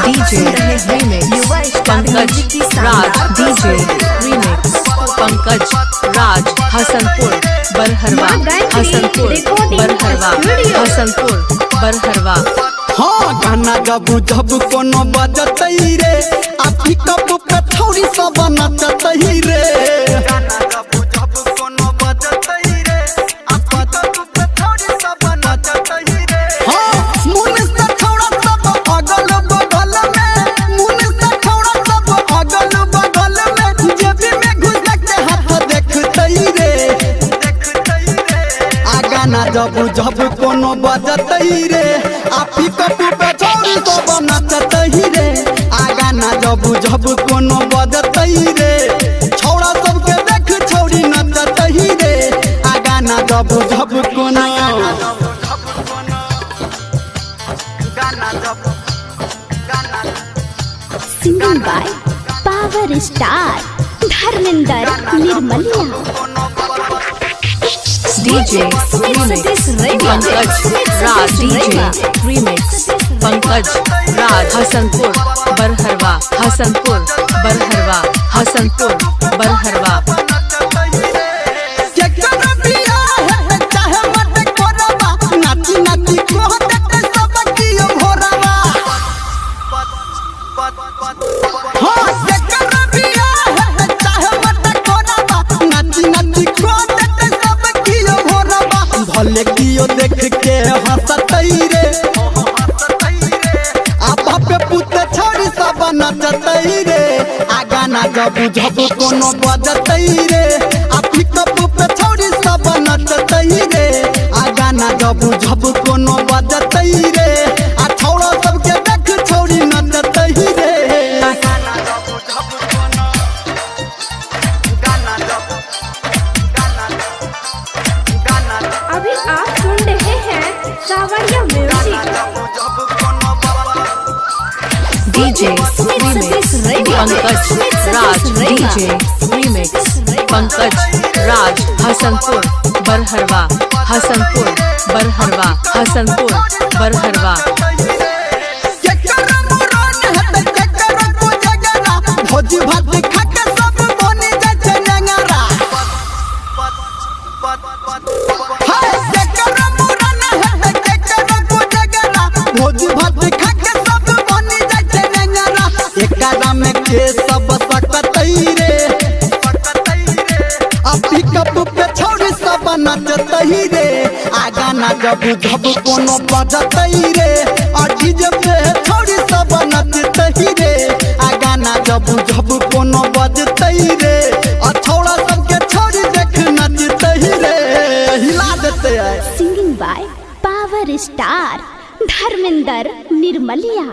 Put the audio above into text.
DJ remix Pankaj Raj DJ remix Pankaj Raj Hasanpur Barharwa Hasanpur Barharwa Hasanpur Barharwa. हाँ गाना गबू जब कोनो बजतई रे आपकी कब पे थोड़ी सा बनतई रे गाना गबू जब कोनो बजतई रे आपकी कब पे थोड़ी सा बनतई रे। हाँ मुन से थोड़ा सब अगल बगल में मुन से थोड़ा सब अगल बगल में जेबी में घुस के हाथ देखतई रे आ गाना जब जब कोनो बजतई रे आपी कपू पे छोड़ी तो बनतई रे आ गाना जब जब कोनो बजतई रे छौड़ा सबके देख छौड़ी नचतई रे आ गाना जब जब कोनो singing by power star Dharmendra Nirmaliya. DJ remix Pankaj Raj DJ remix Pankaj Raj Hasanpur Barharwa Hasanpur Barharwa Hasanpur Barharwa. भले कियो देख के हंसतई रे आपा पे पुते छोड़ी सब नचतई रे आ गाना जब जब कोनो बजतई रे आपी कप पे छोड़ी सब नचतई रे आ गाना जब जब कोनो बजतई रे आ छौड़ा सबके देख छौड़ी नचतई रे गाना जब जब कोनो गाना जब अभी आप सुन रहे हैं सावरिया music. DJ remix Pankaj Raj DJ remix Pankaj Raj Hasanpur Barharwa Hasanpur Barharwa Hasanpur Barharwa. भोजी भात खा के सब बने जाय छै नंगरा भोजी भात खा के सब बने जाय छै नंगरा एकरा में के सब सकतई रे आपी कप पे छोड़ी सब नचतई रे आ गाना जब जब कोनो बजतई रे आ डीजे पे छोड़ी सब नचतई रे आ गाना जब जब कोनो बजतई रे आ छौड़ा सबके छोड़ी देख नचतई रे हिला देते है। Singing by power star Dharmendra Nirmaliya.